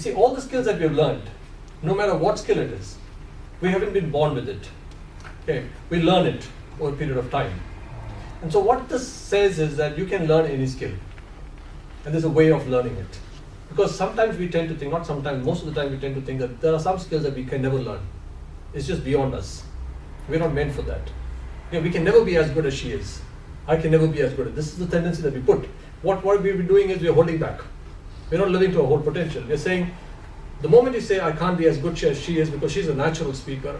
see, all the skills that we've learned, no matter what skill it is, we haven't been born with it. Okay, we learn it over a period of time. And so what this says is that you can learn any skill. And there's a way of learning it. Because sometimes we tend to think, not sometimes, most of the time we tend to think that there are some skills that we can never learn. It's just beyond us. We're not meant for that. We can never be as good as she is. I can never be as good. This is the tendency that we put. What we've been doing is we're holding back. We're not living to our whole potential. We're saying, the moment you say, I can't be as good as she is because she's a natural speaker,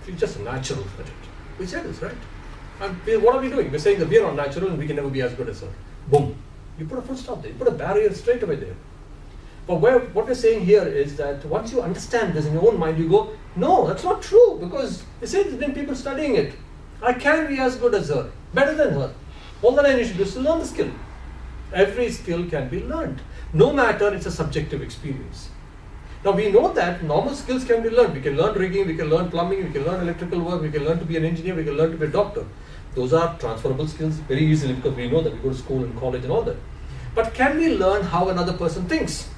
she's just a natural at it. We say this, right? And what are we doing? We're saying that we are not natural and we can never be as good as her. Boom. You put a full stop there. You put a barrier straight away there. But what we're saying here is that once you understand this in your own mind, you go, no, that's not true, because they say there's been people studying it. I can be as good as her, better than her. All that I need to do is to learn the skill. Every skill can be learned. No matter, it's a subjective experience. Now we know that normal skills can be learned. We can learn rigging, we can learn plumbing, we can learn electrical work, we can learn to be an engineer, we can learn to be a doctor. Those are transferable skills very easily because we know that we go to school and college and all that. But can we learn how another person thinks?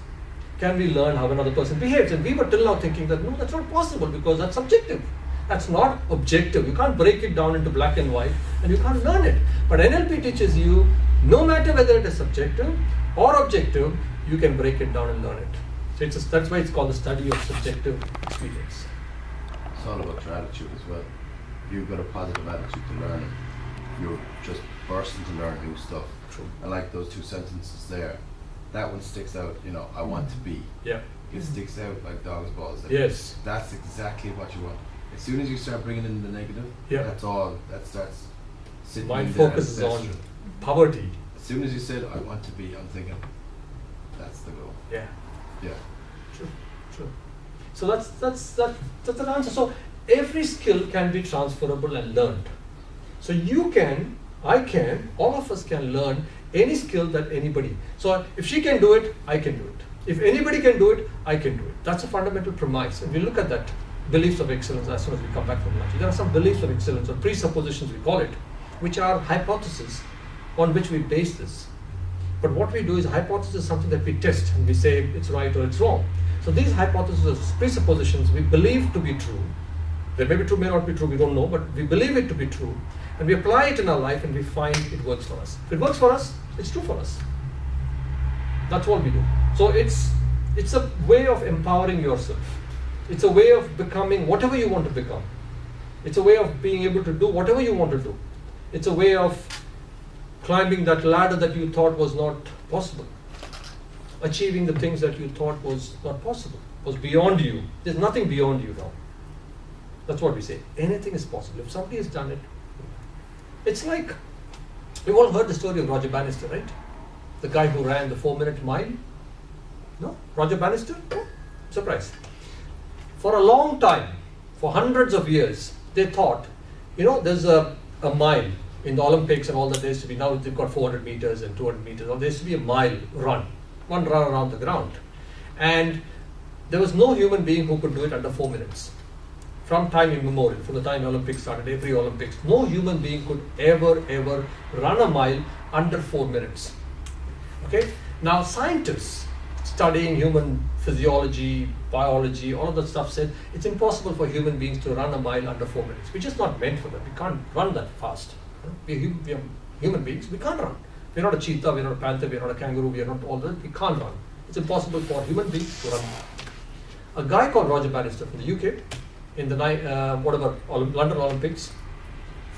Can we learn how another person behaves? And we were till now thinking that no, that's not possible because that's subjective. That's not objective. You can't break it down into black and white and you can't learn it. But NLP teaches you, no matter whether it is subjective or objective, you can break it down and learn it. So that's why it's called the study of subjective experience. It's all about your attitude as well. If you've got a positive attitude to learning, you're just bursting to learn new stuff. True. I like those two sentences there. That one sticks out, I want to be. Yeah. It sticks out like dog's balls. Yes. That's exactly what you want. As soon as you start bringing in the negative, that starts sitting Mind in there focuses and on poverty. As soon as you said, I want to be, I'm thinking, that's the goal. Yeah. Yeah. True. So that's an answer. So every skill can be transferable and learned. So you can, I can, all of us can learn any skill that anybody. So if she can do it, I can do it. If anybody can do it, I can do it. That's a fundamental premise. And we look at that beliefs of excellence as soon as we come back from lunch. There are some beliefs of excellence or presuppositions we call it, which are hypotheses on which we base this. But what we do is hypothesis is something that we test and we say it's right or it's wrong. So these hypotheses or presuppositions we believe to be true. They may be true, may not be true, we don't know, but we believe it to be true. And we apply it in our life and we find it works for us. If it works for us, it's true for us. That's what we do. So it's a way of empowering yourself. It's a way of becoming whatever you want to become. It's a way of being able to do whatever you want to do. It's a way of climbing that ladder that you thought was not possible. Achieving the things that you thought was not possible, was beyond you. There's nothing beyond you now. That's what we say. Anything is possible. If somebody has done it, it's like, we've all heard the story of Roger Bannister, right? The guy who ran the 4-minute mile. No? Roger Bannister? No? Surprise. For a long time, for hundreds of years, they thought, there's a mile in the Olympics and all that there used to be. Now they've got 400 meters and 200 meters. Or there used to be a mile run, one run around the ground. And there was no human being who could do it under 4 minutes. From time immemorial, from the time the Olympics started, every Olympics, no human being could ever run a mile under 4 minutes. Okay? Now scientists studying human physiology, biology, all of that stuff said it's impossible for human beings to run a mile under 4 minutes. We're just not meant for that. We can't run that fast. We are human beings. We can't run. We're not a cheetah, we're not a panther, we're not a kangaroo, we're not all that. We can't run. It's impossible for human beings to run. A guy called Roger Bannister from the UK, in the London Olympics,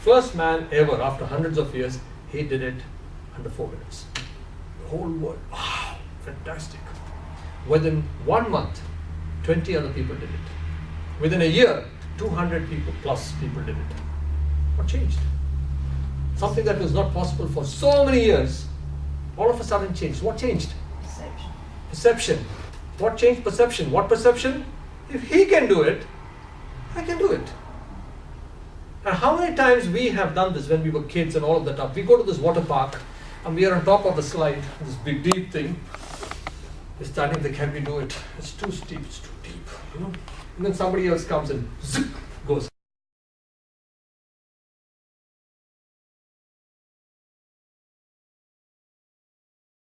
first man ever after hundreds of years, he did it under 4 minutes. The whole world, wow, fantastic. Within 1 month, 20 other people did it. Within a year, 200 plus people did it. What changed? Something that was not possible for so many years, all of a sudden changed. What changed? Perception. What changed? Perception. What perception? If he can do it, I can do it. And how many times we have done this when we were kids and all of that stuff? We go to this water park and we are on top of the slide, this big deep thing. We're starting to, can we do it? It's too steep, it's too deep, And then somebody else comes and zip,